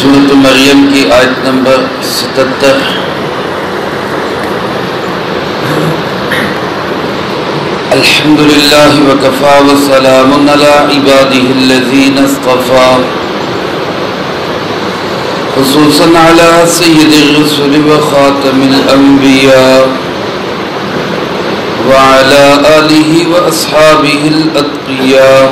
سورہ مریم کی آیت نمبر 77۔ الحمدللہ وکفا وسلام علی عبادہ الذین اصطفیٰ، خصوصاً علی سید الرسل وخاتم الانبیاء وعلی آلہ واصحابہ الاتقیاء،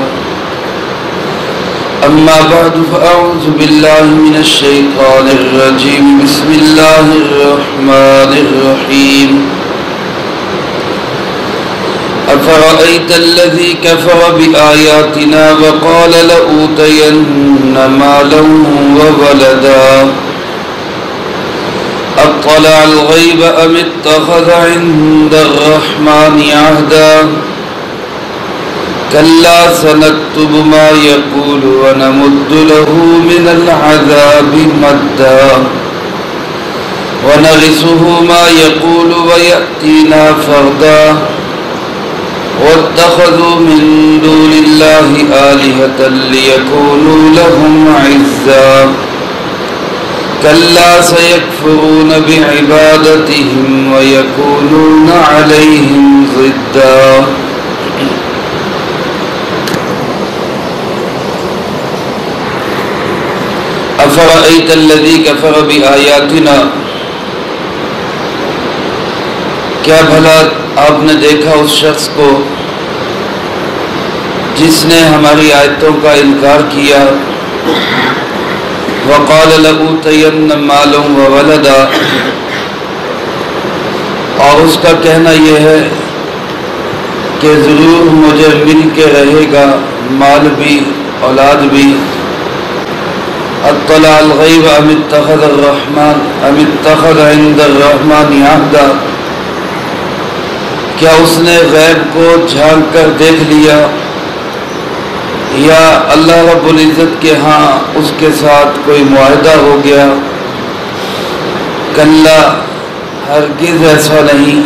اما بعد فاعوذ باللہ من الشیطان الرجیم، بسم اللہ الرحمن الرحیم۔ افرأیت الذی کفر بآیاتنا وقال لأوتین مالا وولدا، اطلع الغیب ام اتخذ عند الرحمن عہدا، کلا سنکتب ما یقول ونمد له من العذاب مدا، ونرثه ما یقول ویأتینا فردا، واتخذوا من دون الله آلهة ليكونوا لهم عزا، كلا سيكفرون بعبادتهم ويكونون عليهم ضدا۔ افرأيت الذي كفر بآياتنا، کیا بھلا آپ نے دیکھا اس شخص کو جس نے ہماری آیتوں کا انکار کیا، وقال لأوتین مالا وولدا، اور اس کا کہنا یہ ہے کہ ضرور مجھے مل کے رہے گا مال بھی اولاد بھی، اطلع الغیب ام اتخذ عند الرحمن عہدا، کیا اس نے غیب کو جھانک کر دیکھ لیا یا اللہ رب العزت کے ہاں اس کے ساتھ کوئی معاہدہ ہو گیا؟ کلا، ہرگز ایسا نہیں،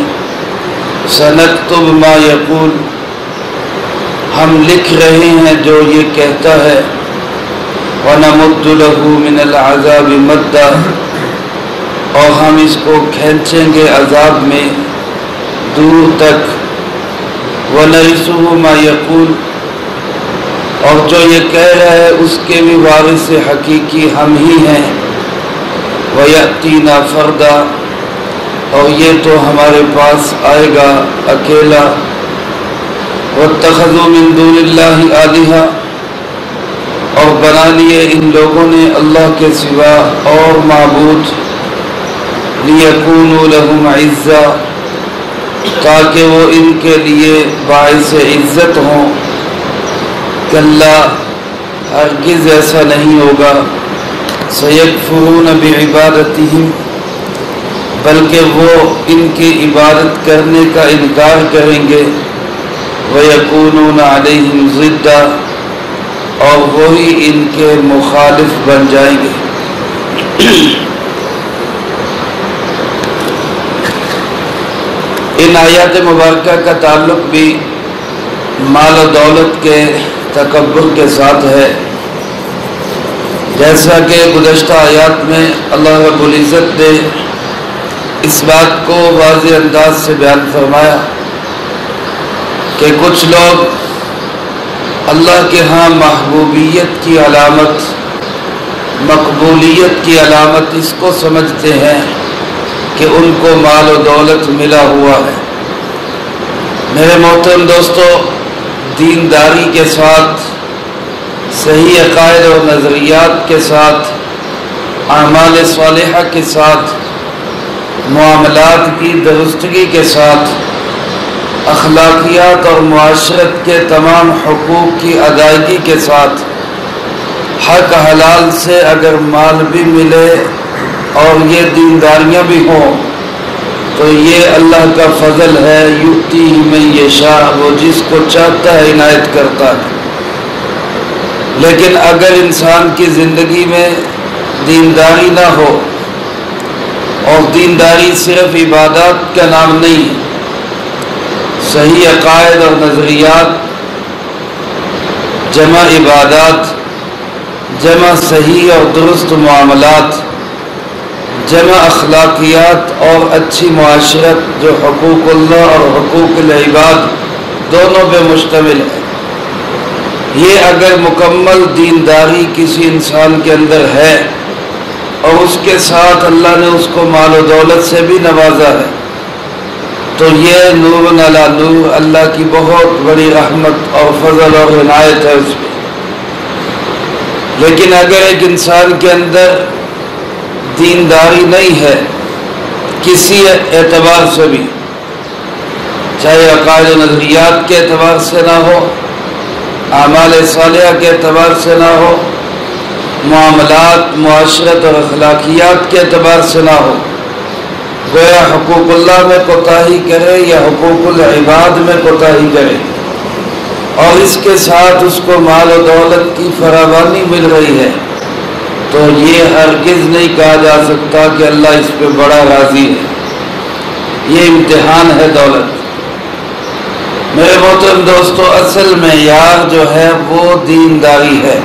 سنکتب ما یقول، ہم لکھ رہے ہیں جو یہ کہتا ہے، وَنَمُدُّ لَهُ مِنَ الْعَذَابِ مَدًّا، اور ہم اس کو کھینچیں گے عذاب میں دور تک، وَنَرِثُهُ مَا يَقُولُ، اور جو یہ کہہ رہا ہے اس کے بھی وارث حقیقی ہم ہی ہیں، وَيَأْتِينَا فَرْدًا، اور یہ تو ہمارے پاس آئے گا اکیلا، وَاتَّخَذُوا مِن دُونِ اللَّهِ آلِهَةً، اور بنا لیے ان لوگوں نے اللہ کے سوا اور معبود، لِيَكُونُوا لَهُمْ عِزًّا، تاکہ وہ ان کے لیے باعث عزت ہوں۔ کلا، ہرگز ایسا نہیں ہوگا، سَيَكْفُرُونَ بِعِبَادَتِهِمْ، بلکہ وہ ان کی عبادت کرنے کا انکار کریں گے، وَيَكُونُونَ عَلَيْهِمْ ضِدًّا، اور وہی ان کے مخالف بن جائیں گے۔ ان آیات مبارکہ کا تعلق بھی مال و دولت کے تکبر کے ساتھ ہے، جیسا کہ گزشتہ آیات میں اللہ رب العزت نے اس بات کو واضح انداز سے بیان فرمایا کہ کچھ لوگ اللہ کے ہاں محبوبیت کی علامت، مقبولیت کی علامت اس کو سمجھتے ہیں کہ ان کو مال و دولت ملا ہوا ہے۔ میرے محترم دوستو، دینداری کے ساتھ، صحیح عقائد اور نظریات کے ساتھ، اعمال صالحہ کے ساتھ، معاملات کی درستگی کے ساتھ، اخلاقیات اور معاشرت کے تمام حقوق کی ادائیگی کے ساتھ، حق حلال سے اگر مال بھی ملے اور یہ دینداریاں بھی ہوں تو یہ اللہ کا فضل ہے، یؤتی من یشاء، وہ جس کو چاہتا ہے عنایت کرتا ہے۔ لیکن اگر انسان کی زندگی میں دینداری نہ ہو، اور دینداری صرف عبادات کا نام نہیں، صحیح عقائد اور نظریات جمع عبادات، جمع صحیح اور درست معاملات، جمع اخلاقیات اور اچھی معاشرت جو حقوق اللہ اور حقوق العباد دونوں پہ مشتمل ہے۔ یہ اگر مکمل دینداری کسی انسان کے اندر ہے اور اس کے ساتھ اللہ نے اس کو مال و دولت سے بھی نوازا ہے تو یہ نور علی نور، اللہ کی بہت بڑی رحمت اور فضل اور عنایت ہے اس پہ۔ لیکن اگر ایک انسان کے اندر دینداری نہیں ہے کسی اعتبار سے بھی، چاہے عقائد و نظریات کے اعتبار سے نہ ہو، اعمال صالحہ کے اعتبار سے نہ ہو، معاملات، معاشرت اور اخلاقیات کے اعتبار سے نہ ہو، گویا حقوق اللہ میں کوتاہی کرے یا حقوق العباد میں کوتاہی کرے، اور اس کے ساتھ اس کو مال و دولت کی فراوانی مل رہی ہے، تو یہ ہرگز نہیں کہا جا سکتا کہ اللہ اس پہ بڑا راضی ہے۔ یہ امتحان ہے دولت۔ میرے محترم دوستو، اصل معیار جو ہے وہ دینداری ہے،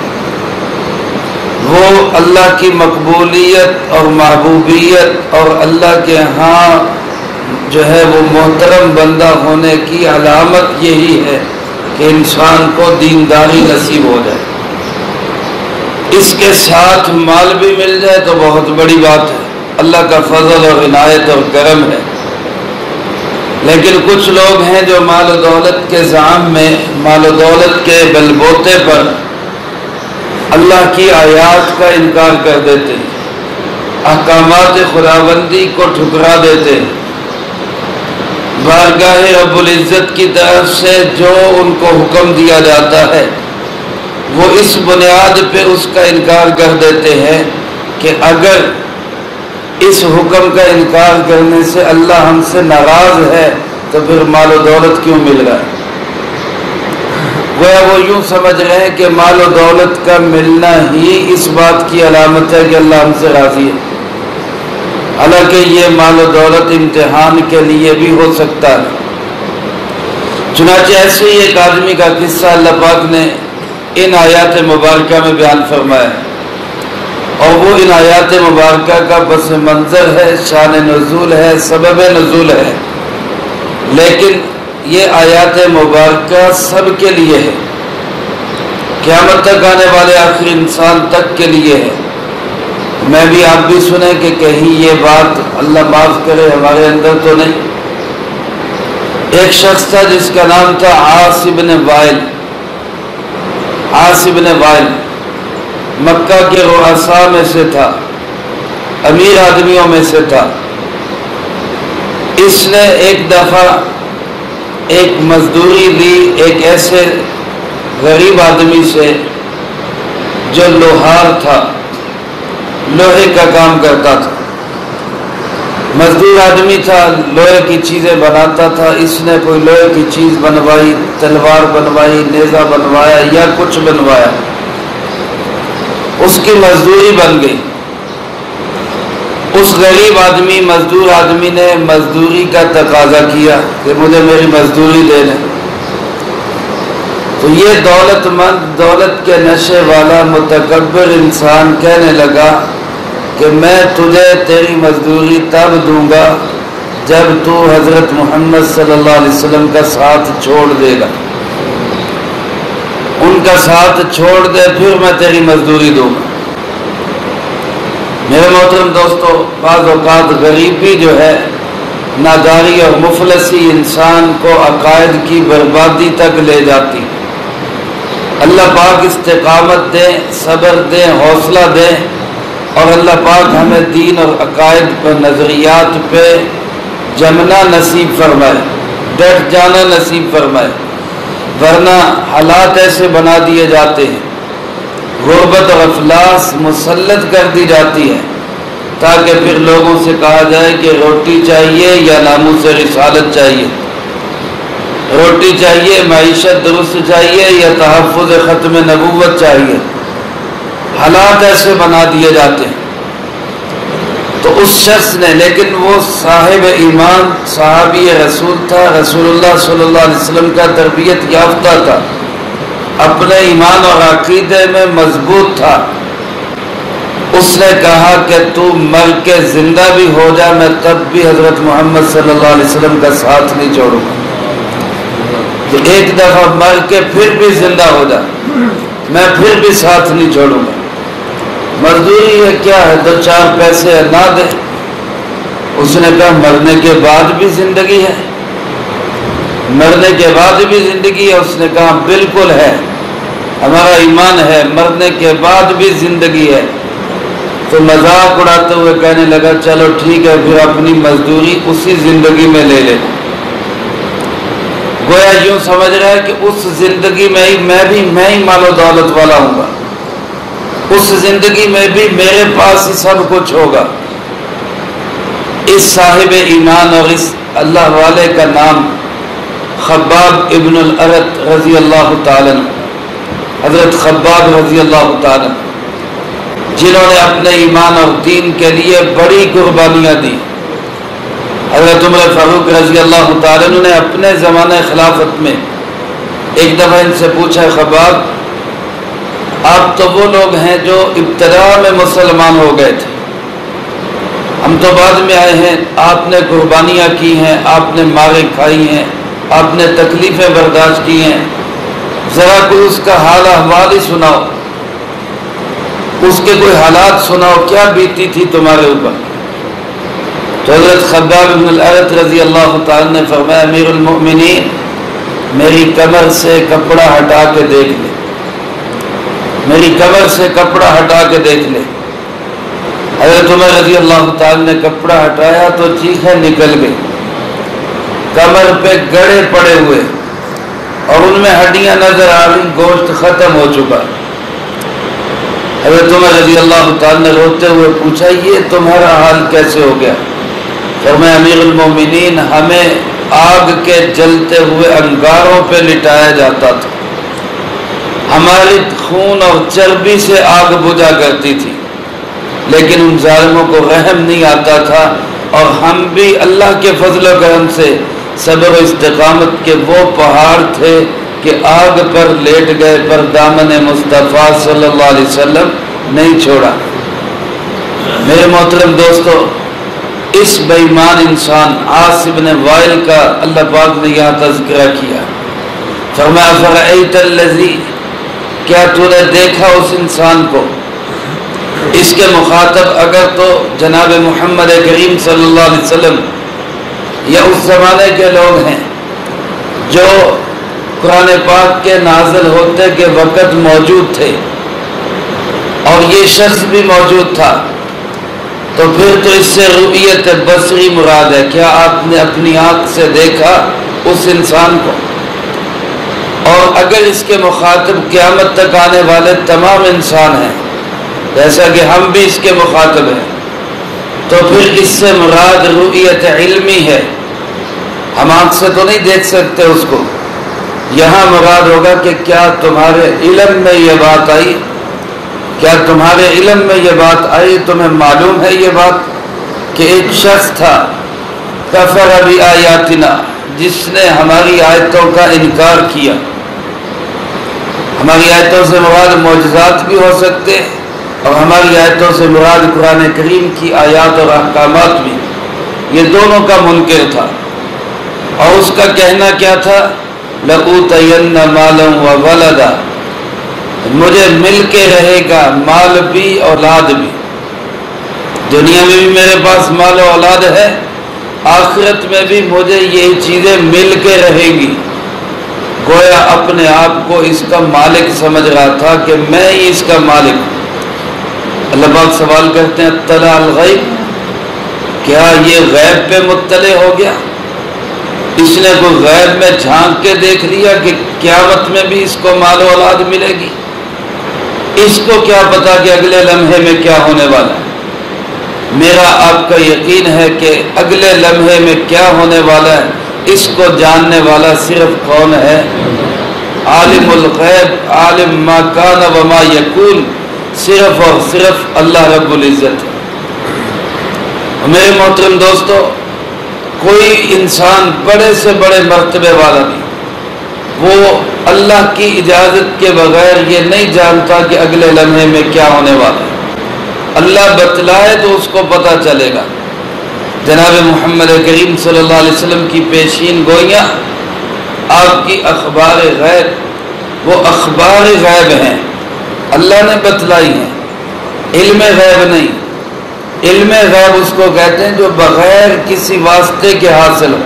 وہ اللہ کی مقبولیت اور محبوبیت اور اللہ کے ہاں جو ہے وہ محترم بندہ ہونے کی علامت یہی ہے کہ انسان کو دینداری نصیب ہو جائے، اس کے ساتھ مال بھی مل جائے تو بہت بڑی بات ہے، اللہ کا فضل اور عنایت اور کرم ہے۔ لیکن کچھ لوگ ہیں جو مال و دولت کے زعم میں، مال و دولت کے بل بوتے پر اللہ کی آیات کا انکار کر دیتے ہیں، احکامات خداوندی کو ٹھکرا دیتے ہیں، بارگاہ رب العزت کی طرف سے جو ان کو حکم دیا جاتا ہے وہ اس بنیاد پہ اس کا انکار کر دیتے ہیں کہ اگر اس حکم کا انکار کرنے سے اللہ ہم سے ناراض ہے تو پھر مال و دولت کیوں مل رہا ہے؟ وہ یوں سمجھ رہے ہیں کہ مال و دولت کا ملنا ہی اس بات کی علامت ہے کہ اللہ ہم سے راضی ہے، حالانکہ یہ مال و دولت امتحان کے لیے بھی ہو سکتا ہے۔ چنانچہ ایسے ہی ایک آدمی کا قصہ اللہ پاک نے ان آیات مبارکہ میں بیان فرمایا ہے، اور وہ ان آیات مبارکہ کا پس منظر ہے، شان نزول ہے، سبب نزول ہے، لیکن یہ آیات مبارکہ سب کے لیے ہے، قیامت تک آنے والے آخر انسان تک کے لیے ہے۔ میں بھی آپ بھی سنیں کہ کہیں یہ بات اللہ معاف کرے ہمارے اندر تو نہیں۔ ایک شخص تھا جس کا نام تھا عاص بن وائل، عاص بن وائل مکہ کے رؤساء میں سے تھا، امیر آدمیوں میں سے تھا۔ اس نے ایک دفعہ ایک مزدوری لی ایک ایسے غریب آدمی سے جو لوہار تھا، لوہے کا کام کرتا تھا، مزدور آدمی تھا، لوہے کی چیزیں بناتا تھا۔ اس نے کوئی لوہے کی چیز بنوائی، تلوار بنوائی، نیزہ بنوایا یا کچھ بنوایا، اس کی مزدوری بن گئی۔ اس غریب آدمی، مزدور آدمی نے مزدوری کا تقاضا کیا کہ مجھے میری مزدوری دے دیں، تو یہ دولت مند، دولت کے نشے والا متکبر انسان کہنے لگا کہ میں تجھے تیری مزدوری تب دوں گا جب تو حضرت محمد صلی اللہ علیہ وسلم کا ساتھ چھوڑ دے گا، ان کا ساتھ چھوڑ دے پھر میں تیری مزدوری دوں گا۔ میرے محترم دوستو، بعض اوقات غریبی جو ہے، ناداری اور مفلسی انسان کو عقائد کی بربادی تک لے جاتی۔ اللہ پاک استقامت دے، صبر دے، حوصلہ دے، اور اللہ پاک ہمیں دین اور عقائد پر، نظریات پہ جمنا نصیب فرمائے، ڈٹ جانا نصیب فرمائے، ورنہ حالات ایسے بنا دیے جاتے ہیں، غربت اور افلاس مسلط کر دی جاتی ہے تاکہ پھر لوگوں سے کہا جائے کہ روٹی چاہیے یا ناموس رسالت چاہیے، روٹی چاہیے، معیشت درست چاہیے یا تحفظ ختم نبوت چاہیے۔ حالات ایسے بنا دیے جاتے ہیں۔ تو اس شخص نے، لیکن وہ صاحب ایمان، صحابی رسول تھا، رسول اللہ صلی اللہ علیہ وسلم کا تربیت یافتہ تھا، اپنے ایمان اور عقیدے میں مضبوط تھا، اس نے کہا کہ تو مر کے زندہ بھی ہو جا، میں تب بھی حضرت محمد صلی اللہ علیہ وسلم کا ساتھ نہیں چھوڑوں گا۔ کہ ایک دفعہ مر کے پھر بھی زندہ ہو جا، میں پھر بھی ساتھ نہیں چھوڑوں گا۔ مزدوری ہے، کیا ہے، 2-4 پیسے نہ دے۔ اس نے کہا مرنے کے بعد بھی زندگی ہے، مرنے کے بعد بھی زندگی ہے۔ اس نے کہا بالکل ہے، ہمارا ایمان ہے، مرنے کے بعد بھی زندگی ہے۔ تو مذاق اڑاتے ہوئے کہنے لگا چلو ٹھیک ہے، پھر اپنی مزدوری اسی زندگی میں لے لے۔ گویا یوں سمجھ رہا ہے کہ اس زندگی میں ہی میں ہی مال و دولت والا ہوں گا، اس زندگی میں بھی میرے پاس ہی سب کچھ ہوگا۔ اس صاحب ایمان اور اس اللہ والے کا نام خباب ابن الارت رضی اللہ تعالیٰ عنہ، حضرت خباب رضی اللہ تعالیٰ عنہ، جنہوں نے اپنے ایمان اور دین کے لیے بڑی قربانیاں دی۔ حضرت عمر فاروق رضی اللہ تعالیٰ عنہ نے اپنے زمانہ خلافت میں ایک دفعہ ان سے پوچھا، خباب آپ تو وہ لوگ ہیں جو ابتدا میں مسلمان ہو گئے تھے، ہم تو بعد میں آئے ہیں، آپ نے قربانیاں کی ہیں، آپ نے ماریں کھائی ہیں، آپ نے تکلیفیں برداشت کی ہیں، ذرا کوئی اس کا حال احوال ہی سناؤ، اس کے کوئی حالات سناؤ، کیا بیتی تھی تمہارے اوپر۔ تو حضرت خباب بن الارت رضی اللہ تعالیٰ نے فرمایا امیر المؤمنین میری کمر سے کپڑا ہٹا کے دیکھ لے، میری کمر سے کپڑا ہٹا کے دیکھ لے۔ حضرت عمر رضی اللہ تعالیٰ نے کپڑا ہٹایا تو چیخیں نکل گئی، کمر پہ گڑے پڑے ہوئے اور ان میں ہڈیاں نظر آ رہی، گوشت ختم ہو چکا۔ حضرت عمر رضی اللہ تعالیٰ نے روتے ہوئے پوچھا یہ تمہارا حال کیسے ہو گیا؟ فرمایا امیر المومنین ہمیں آگ کے جلتے ہوئے انگاروں پہ لٹایا جاتا تھا، ہماری خون اور چربی سے آگ بجھا کرتی تھی، لیکن ان ظالموں کو رحم نہیں آتا تھا، اور ہم بھی اللہ کے فضل و کرم سے صبر و استقامت کے وہ پہاڑ تھے کہ آگ پر لیٹ گئے پر دامن مصطفیٰ صلی اللہ علیہ وسلم نہیں چھوڑا۔ میرے محترم دوستو، اس بے ایمان انسان عاص بن وائل کا اللہ پاک نے یہاں تذکرہ کیا۔ فرمایا فرأیت الذی، کیا تو نے دیکھا اس انسان کو؟ اس کے مخاطب اگر تو جناب محمد کریم صلی اللہ علیہ وسلم یا اس زمانے کے لوگ ہیں جو قرآن پاک کے نازل ہوتے کے وقت موجود تھے اور یہ شخص بھی موجود تھا، تو پھر تو اس سے رؤیت بصری مراد ہے، کیا آپ نے اپنی آنکھ سے دیکھا اس انسان کو؟ اور اگر اس کے مخاطب قیامت تک آنے والے تمام انسان ہیں جیسا کہ ہم بھی اس کے مخاطب ہیں، تو پھر اس سے مراد رؤیت علمی ہے، ہم آنکھ سے تو نہیں دیکھ سکتے اس کو، یہاں مراد ہوگا کہ کیا تمہارے علم میں یہ بات آئی، کیا تمہارے علم میں یہ بات آئی، تمہیں معلوم ہے یہ بات کہ ایک شخص تھا کفر بآیاتنا، جس نے ہماری آیتوں کا انکار کیا۔ ہماری آیتوں سے مراد معجزات بھی ہو سکتے اور ہماری آیتوں سے مراد قرآن کریم کی آیات اور احکامات بھی، یہ دونوں کا منکر تھا، اور اس کا کہنا کیا تھا؟ لَأُوتَيَنَّ مَالًا وَوَلَدًا، مجھے مل کے رہے گا مال بھی اولاد بھی، دنیا میں بھی میرے پاس مال و اولاد ہے، آخرت میں بھی مجھے یہ چیزیں مل کے رہیں گی۔ گویا اپنے آپ کو اس کا مالک سمجھ رہا تھا کہ میں ہی اس کا مالک ہوں۔ اللہ پاک سوال کرتے ہیں اطلع الغیب، کیا یہ غیب پہ مطلع ہو گیا؟ اس نے کوئی غیب میں جھانک کے دیکھ لیا کہ قیامت میں بھی اس کو مال و اولاد ملے گی؟ اس کو کیا پتا کہ اگلے لمحے میں کیا ہونے والا ہے؟ میرا آپ کا یقین ہے کہ اگلے لمحے میں کیا ہونے والا ہے اس کو جاننے والا صرف کون ہے؟ عالم الغیب، عالم ما کان و ما یکون، صرف اور صرف اللہ رب العزت ہے۔ میرے محترم دوستو، کوئی انسان بڑے سے بڑے مرتبے والا نہیں، وہ اللہ کی اجازت کے بغیر یہ نہیں جانتا کہ اگلے لمحے میں کیا ہونے والا ہے۔ اللہ بتلائے تو اس کو پتہ چلے گا۔ جناب محمد کریم صلی اللہ علیہ وسلم کی پیشین گوئیاں، آپ کی اخبار غیب، وہ اخبار غیب ہیں، اللہ نے بتلائی ہیں، علم غیب نہیں۔ علم غیب اس کو کہتے ہیں جو بغیر کسی واسطے کے حاصل ہو،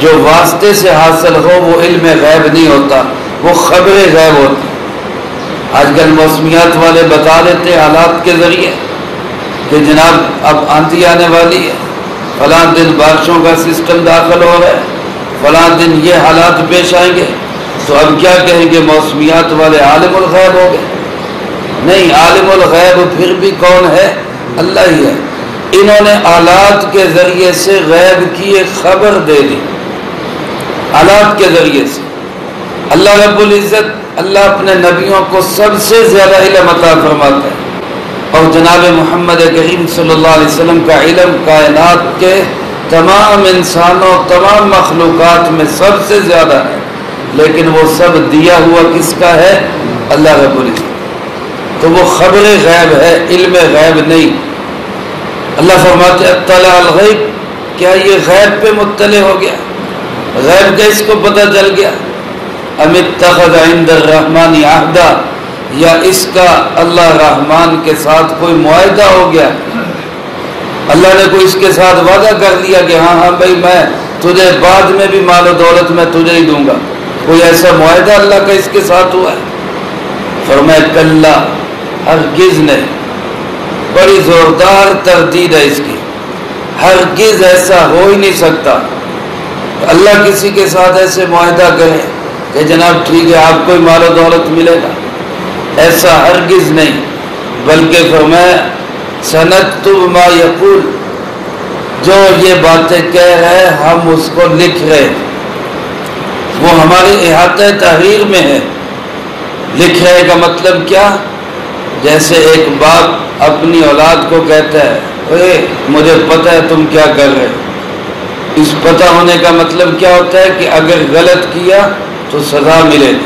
جو واسطے سے حاصل ہو وہ علم غیب نہیں ہوتا، وہ خبر غیب ہوتی۔ آج کل موسمیات والے بتا دیتے ہیں حالات کے ذریعے کہ جناب اب آندھی آنے والی ہے، فلاں دن بارشوں کا سسٹم داخل ہو رہا ہے، فلاں دن یہ حالات پیش آئیں گے، تو اب کیا کہیں گے موسمیات والے عالم الغیب ہو گئے؟ نہیں، عالم الغیب پھر بھی کون ہے؟ اللہ ہی ہے۔ انہوں نے آلات کے ذریعے سے غیب کی ایک خبر دے دی، آلات کے ذریعے سے۔ اللہ رب العزت، اللہ اپنے نبیوں کو سب سے زیادہ علم عطا فرماتا ہے، اور جناب محمد کریم صلی اللہ علیہ وسلم کا علم کائنات کے تمام انسانوں، تمام مخلوقات میں سب سے زیادہ ہے، لیکن وہ سب دیا ہوا کس کا ہے؟ اللہ رب العزت۔ تو وہ خبر غیب ہے، علم غیب نہیں۔ اللہ فرماتے اطلع الغیب، کیا یہ غیب پہ مطلع ہو گیا؟ غیب کا اس کو پتہ چل گیا؟ ام اتخذ عند الرحمن عہدا، یا اس کا اللہ رحمان کے ساتھ کوئی معاہدہ ہو گیا؟ اللہ نے کوئی اس کے ساتھ وعدہ کر لیا کہ ہاں ہاں بھائی میں تجھے بعد میں بھی مال و دولت میں تجھے ہی دوں گا، کوئی ایسا معاہدہ اللہ کا اس کے ساتھ ہوا ہے؟ فرمایا کلا، ہرگز نہیں۔ بڑی زوردار تردید ہے اس کی، ہرگز ایسا ہو ہی نہیں سکتا۔ اللہ کسی کے ساتھ ایسے معاہدہ کرے کہ جناب ٹھیک ہے آپ کو ہی مال و دولت ملے گا، ایسا ہرگز نہیں۔ بلکہ فرمایا سنکتب ما یقول، جو یہ باتیں کہہ رہے ہم اس کو لکھ رہے، وہ ہمارے احاطہ تحریر میں ہے۔ لکھ رہے کا مطلب کیا؟ جیسے ایک باپ اپنی اولاد کو کہتا ہے اے مجھے پتہ ہے تم کیا کر رہے، اس پتہ ہونے کا مطلب کیا ہوتا ہے کہ اگر غلط کیا تو سزا ملے گی۔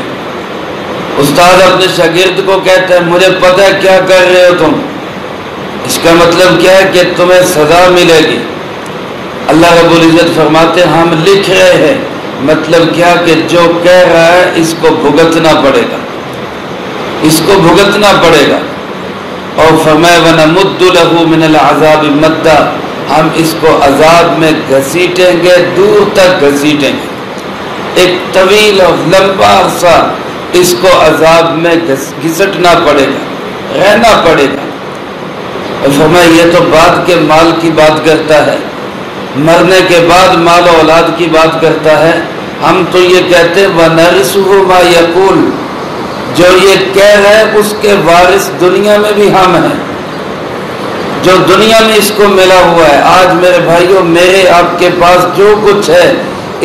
استاد اپنے شاگرد کو کہتا ہے مجھے پتہ ہے کیا کر رہے ہو تم، اس کا مطلب کیا ہے کہ تمہیں سزا ملے گی۔ اللہ رب العزت فرماتے ہیں ہم لکھ رہے ہیں، مطلب کیا کہ جو کہہ رہا ہے اس کو بھگتنا پڑے گا، اس کو بھگتنا پڑے گا۔ اور فرمایا وَنَمُدُّ لَهُ مِنَ الْعَذَابِ مَدًّا، ہم اس کو عذاب میں گھسیٹیں گے، دور تک گھسیٹیں گے، ایک طویل اور لمبا عرصہ اس کو عذاب میں گھسٹنا پڑے گا، رہنا پڑے گا۔ اور فرمایا یہ تو بعد کے مال کی بات کرتا ہے، مرنے کے بعد مال و اولاد کی بات کرتا ہے، ہم تو یہ کہتے ہیں وَنَرِثُهُ مَا يَقُولُ، جو یہ کہہ رہے ہیں اس کے وارث دنیا میں بھی ہم ہیں، جو دنیا میں اس کو ملا ہوا ہے۔ آج میرے بھائیوں میرے آپ کے پاس جو کچھ ہے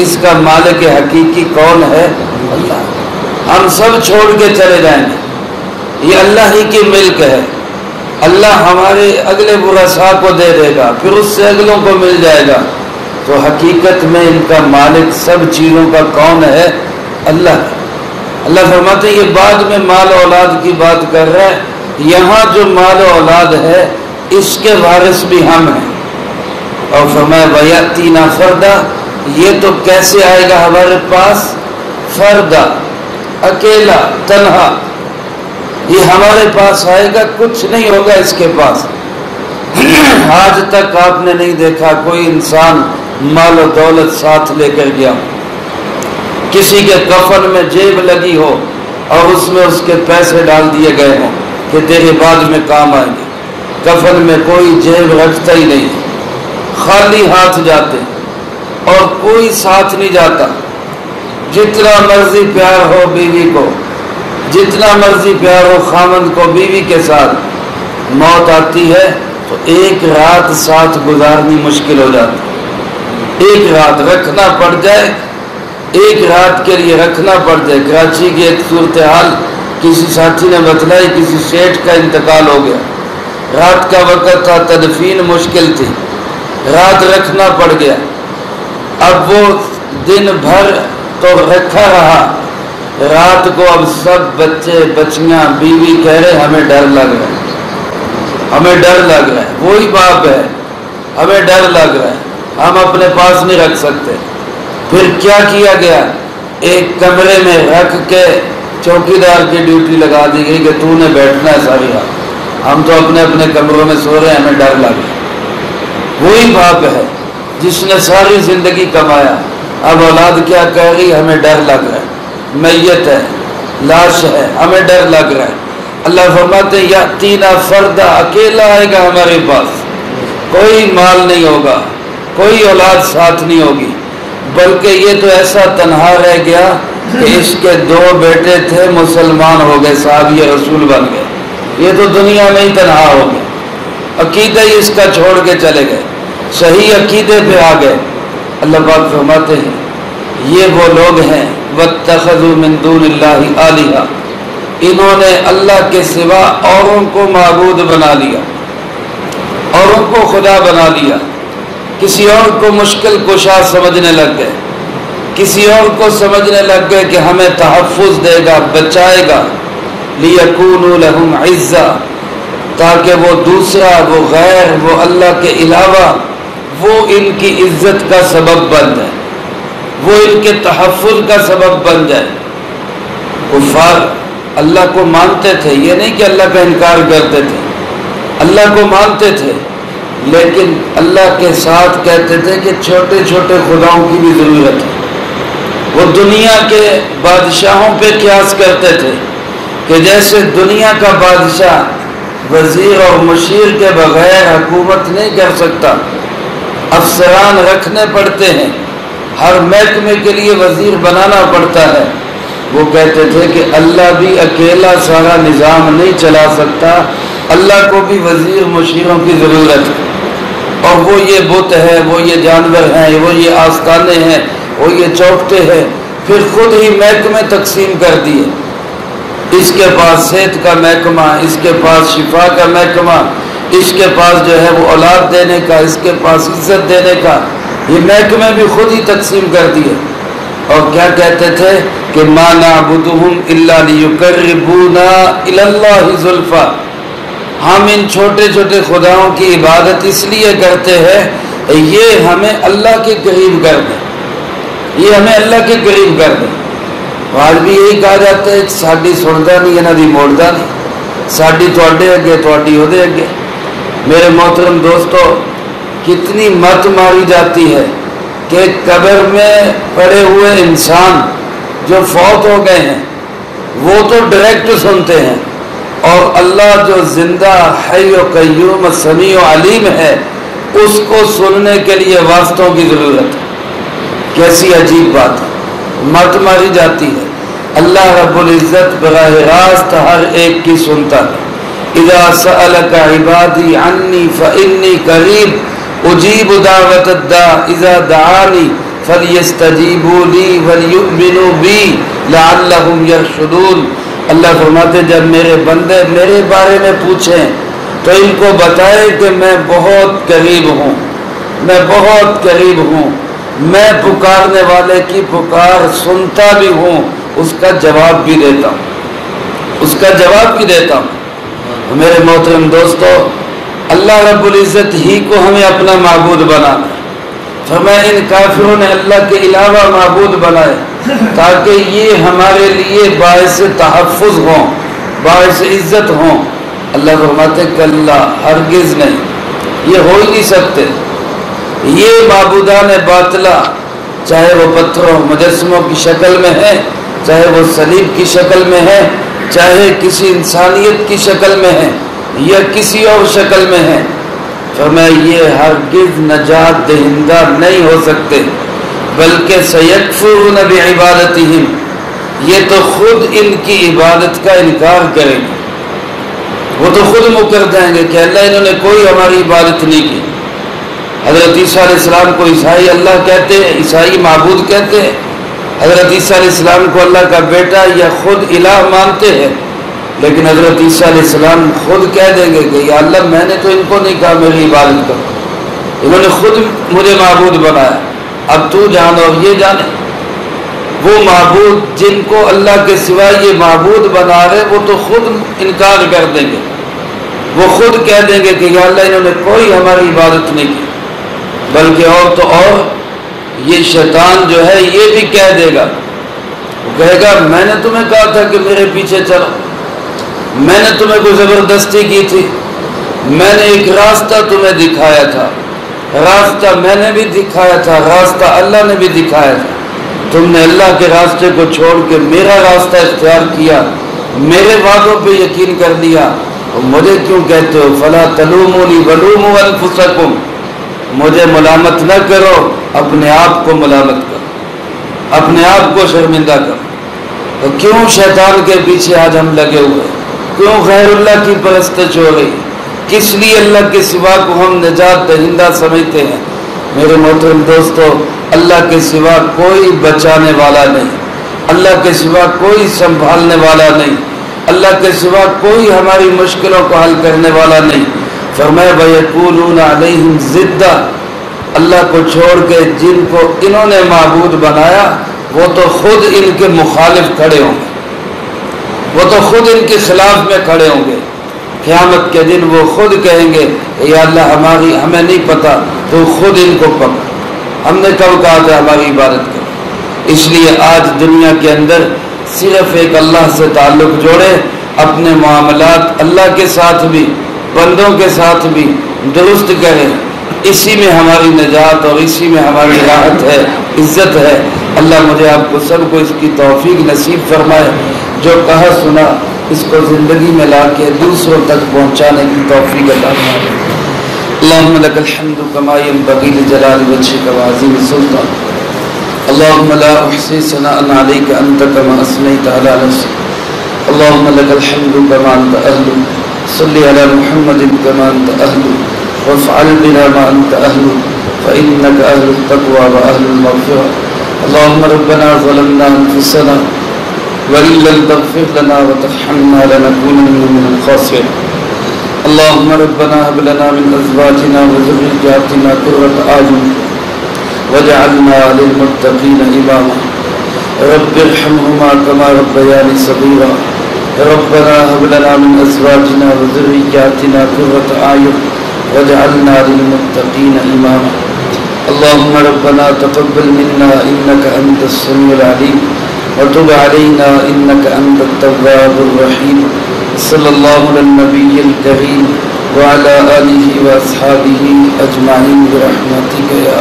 اس کا مالک حقیقی کون ہے؟ اللہ۔ ہم سب چھوڑ کے چلے جائیں گے، یہ اللہ ہی کی ملک ہے، اللہ ہمارے اگلے ورثاء کو دے دے گا، پھر اس سے اگلوں کو مل جائے گا۔ تو حقیقت میں ان کا مالک سب چیزوں کا کون ہے؟ اللہ۔ اللہ فرماتے ہیں یہ بعد میں مال و اولاد کی بات کر رہا ہے، یہاں جو مال و اولاد ہے اس کے وارث بھی ہم ہیں۔ اور فرمایا وَيَأْتِينَا فَرْدًا، یہ تو کیسے آئے گا ہمارے پاس؟ فردا، اکیلا، تنہا، یہ ہمارے پاس آئے گا، کچھ نہیں ہوگا اس کے پاس۔ آج تک آپ نے نہیں دیکھا کوئی انسان مال و دولت ساتھ لے کر گیا، کسی کے کفن میں جیب لگی ہو اور اس میں اس کے پیسے ڈال دیے گئے ہوں کہ تیرے بعد میں کام آئیں گے، کفن میں کوئی جیب رکھتا ہی نہیں، خالی ہاتھ جاتے اور کوئی ساتھ نہیں جاتا۔ جتنا مرضی پیار ہو بیوی کو، جتنا مرضی پیار ہو خامند کو بیوی کے ساتھ، موت آتی ہے تو ایک رات ساتھ گزارنی مشکل ہو جاتی، ایک رات رکھنا پڑ جائے، ایک رات کے لیے رکھنا پڑ جائے۔ کراچی کی ایک صورتحال کسی ساتھی نے بتلائی، کسی سیٹھ کا انتقال ہو گیا، رات کا وقت تھا، تدفین مشکل تھی، رات رکھنا پڑ گیا۔ اب وہ دن بھر تو رکھا رہا، رات کو اب سب بچے بچیاں بیوی کہہ رہے ہمیں ڈر لگ رہا ہے، ہمیں ڈر لگ رہا ہے، وہی باپ ہے، ہمیں ڈر لگ رہا ہے، ہم اپنے پاس نہیں رکھ سکتے۔ پھر کیا کیا گیا؟ ایک کمرے میں رکھ کے چوکیدار کی ڈیوٹی لگا دی گئی کہ تو نے بیٹھنا ہے ساری رات، ہم تو اپنے اپنے کمروں میں سو رہے ہیں، ہمیں ڈر لگ رہا ہے۔ وہی باپ ہے جس نے ساری زندگی کمایا، اب اولاد کیا کہہ رہی؟ ہمیں ڈر لگ رہا ہے، میت ہے، لاش ہے، ہمیں ڈر لگ رہا ہے۔ اللہ فرماتے ہیں یاتینا فردا، اکیلا آئے گا ہمارے پاس، کوئی مال نہیں ہوگا، کوئی اولاد ساتھ نہیں ہوگی، بلکہ یہ تو ایسا تنہا رہ گیا کہ اس کے 2 بیٹے تھے مسلمان ہو گئے، صاحب یہ رسول بن گئے، یہ تو دنیا میں ہی تنہا ہو گیا، عقیدہ ہی اس کا چھوڑ کے چلے گئے، صحیح عقیدے پہ آ گئے۔ اللہ پاک فرماتے ہیں یہ وہ لوگ ہیں واتخذوا من دون اللہ آلہہ، انہوں نے اللہ کے سوا اوروں کو معبود بنا لیا، اوروں کو خدا بنا لیا، کسی اور کو مشکل کشا سمجھنے لگ گئے، کسی اور کو سمجھنے لگ گئے کہ ہمیں تحفظ دے گا، بچائے گا، لِيَكُونُوا لَهُمْ عِزًّا، تاکہ وہ دوسرا، وہ غیر، وہ اللہ کے علاوہ، وہ ان کی عزت کا سبب بن جائے، وہ ان کے تحفظ کا سبب بن جائے۔ کفار اللہ کو مانتے تھے، یہ نہیں کہ اللہ کا انکار کرتے تھے، اللہ کو مانتے تھے، لیکن اللہ کے ساتھ کہتے تھے کہ چھوٹے چھوٹے خداؤں کی بھی ضرورت ہے۔ وہ دنیا کے بادشاہوں پہ قیاس کرتے تھے کہ جیسے دنیا کا بادشاہ وزیر اور مشیر کے بغیر حکومت نہیں کر سکتا، افسران رکھنے پڑتے ہیں، ہر محکمے کے لیے وزیر بنانا پڑتا ہے، وہ کہتے تھے کہ اللہ بھی اکیلا سارا نظام نہیں چلا سکتا، اللہ کو بھی وزیر مشیروں کی ضرورت ہے، اور وہ یہ بت ہے، وہ یہ جانور ہیں، وہ یہ آستانے ہیں، وہ یہ چوکٹے ہیں، پھر خود ہی محکمے تقسیم کر دیے، اس کے پاس صحت کا محکمہ، اس کے پاس شفا کا محکمہ، اس کے پاس جو ہے وہ اولاد دینے کا، اس کے پاس عزت دینے کا، یہ محکمے بھی خود ہی تقسیم کر دیے۔ اور کیا کہتے تھے کہ مَا نَعْبُدُهُمْ إِلَّا لِيُقَرِّبُونَا إِلَى اللَّهِ زُلْفَىٰ، ہم ان چھوٹے چھوٹے خداؤں کی عبادت اس لیے کرتے ہیں یہ ہمیں اللہ کے قریب کر دیں، یہ ہمیں اللہ کے قریب کر دیں۔ آج بھی یہی کہا جاتا ہے کہ ساڈی سندا نہیں انہاں دی موڑدا نہیں، ساڈی تواڈے اگے تواڈی اودے اگے۔ میرے محترم دوستو، کتنی مت ماری جاتی ہے کہ قبر میں پڑے ہوئے انسان جو فوت ہو گئے ہیں وہ تو ڈائریکٹ سنتے ہیں، اور اللہ جو زندہ حی و قیوم سمیع و علیم ہے اس کو سننے کے لیے واسطوں کی ضرورت ہے۔ کیسی عجیب بات ہے، مت ماری جاتی ہے۔ اللہ رب العزت براہ راست ہر ایک کی سنتا ہے۔ اذا سألک عبادی عنی فانی قریب اجیب دعوت الداع اذا دعانی فلیستجیبوا لی ولیؤمنوا بی لعلہم یرشدون۔ اللہ فرماتے جب میرے بندے میرے بارے میں پوچھیں تو ان کو بتائے کہ میں بہت قریب ہوں، میں بہت قریب ہوں، میں پکارنے والے کی پکار سنتا بھی ہوں، اس کا جواب بھی دیتا ہوں، اس کا جواب بھی دیتا ہوں۔ میرے محترم دوستو، اللہ رب العزت ہی کو ہمیں اپنا معبود بنانا ہے۔ فرمایا ان کافروں نے اللہ کے علاوہ معبود بنائے تاکہ یہ ہمارے لیے باعث تحفظ ہوں، باعث عزت ہوں۔ اللہ فرماتے کہ اللہ ہرگز نہیں، یہ ہو ہی نہیں سکتے۔ یہ معبودان باطلہ چاہے وہ پتھروں مجسموں کی شکل میں ہے، چاہے وہ صلیب کی شکل میں ہے، چاہے کسی انسانیت کی شکل میں ہے یا کسی اور شکل میں ہے، فرمایا یہ ہرگز نجات دہندہ نہیں ہو سکتے، بلکہ سیکفرون بعبادتہم، یہ تو خود ان کی عبادت کا انکار کریں گے، وہ تو خود مکر جائیں گے کہ اللہ انہوں نے کوئی ہماری عبادت نہیں کی۔ حضرت عیسیٰ علیہ السلام کو عیسائی اللہ کہتے ہیں، عیسائی معبود کہتے ہیں، حضرت عیسیٰ علیہ السلام کو اللہ کا بیٹا یا خود الہ مانتے ہیں، لیکن حضرت عیسیٰ علیہ السلام خود کہہ دیں گے کہ یا اللہ میں نے تو ان کو نہیں کہا میری عبادت کرو، انہوں نے خود مجھے معبود بنایا، اب تو جان اور یہ جانے۔ وہ معبود جن کو اللہ کے سوا یہ معبود بنا رہے وہ تو خود انکار کر دیں گے، وہ خود کہہ دیں گے کہ یا اللہ انہوں نے کوئی ہماری عبادت نہیں کی، بلکہ اور تو اور یہ شیطان جو ہے یہ بھی کہہ دے گا، وہ کہے گا میں نے تمہیں کہا تھا کہ میرے پیچھے چلو، میں نے تمہیں کوئی زبردستی کی تھی، میں نے ایک راستہ تمہیں دکھایا تھا، راستہ میں نے بھی دکھایا تھا، راستہ اللہ نے بھی دکھایا تھا، تم نے اللہ کے راستے کو چھوڑ کے میرا راستہ اختیار کیا، میرے وعدوں پہ یقین کر لیا، اور مجھے کیوں کہتے ہو فلا تلومونی ولوموا انفسکم، مجھے ملامت نہ کرو، اپنے آپ کو ملامت کرو، اپنے آپ کو شرمندہ کرو۔ تو کیوں شیطان کے پیچھے آج ہم لگے ہوئے، کیوں غیر اللہ کی پرستش ہو رہی، کس لیے اللہ کے سوا کو ہم نجات دہندہ سمجھتے ہیں؟ میرے محترم دوستو، اللہ کے سوا کوئی بچانے والا نہیں، اللہ کے سوا کوئی سنبھالنے والا نہیں، اللہ کے سوا کوئی ہماری مشکلوں کو حل کرنے والا نہیں۔ فرمایا وَيَقُولُونَ عَلَيْهِمْ ضِدًّا، اللہ کو چھوڑ کے جن کو انہوں نے معبود بنایا وہ تو خود ان کے مخالف کھڑے ہوں گے، وہ تو خود ان کے خلاف میں کھڑے ہوں گے۔ قیامت کے دن وہ خود کہیں گے یا اللہ ہمیں نہیں پتا، تو خود ان کو پکڑ، ہم نے کب کہا تھا ہماری عبادت کرو۔ اس لیے آج دنیا کے اندر صرف ایک اللہ سے تعلق جوڑے، اپنے معاملات اللہ کے ساتھ بھی بندوں کے ساتھ بھی درست کریں، اسی میں ہماری نجات اور اسی میں ہماری راحت ہے، عزت ہے۔ اللہ مجھے آپ کو سب کو اس کی توفیق نصیب فرمائے، جو کہا سنا اس کو زندگی میں لا کے دوسروں تک پہنچانے کی توفیق عطا فرمائے۔ اللہم لک الحمد کما ینبغی لجلال وجہک وعظیم سلطانک، اللہم لا احصی ثناء علیک انت کما اثنیت علی نفسک، اللہم لک الحمد کما انت اہل، صلی علی محمد کما انت اہل، وافعل بنا ما انت اہل، فإنک اہل التقوی واہل المغفرہ۔ اللہم ربنا ظلمنا انفسنا وإن لم تغفر لنا وترحمنا لنكونن من الخاسرين۔ اللهم ربنا هب لنا من أزواجنا وذرياتنا قرة أعين واجعلنا للمتقين إماما رب ارحمهما كما ربياني صغيرا ربنا هب لنا من أزواجنا وذرياتنا قرة أعين واجعلنا للمتقين إماما۔ اللهم ربنا تقبل منا إنك أنت السميع العليم وتب علينا إنك أنت التواب الرحيم۔ صلى الله على النبي الكريم وعلى آله وأصحابه أجمعين برحمتك يا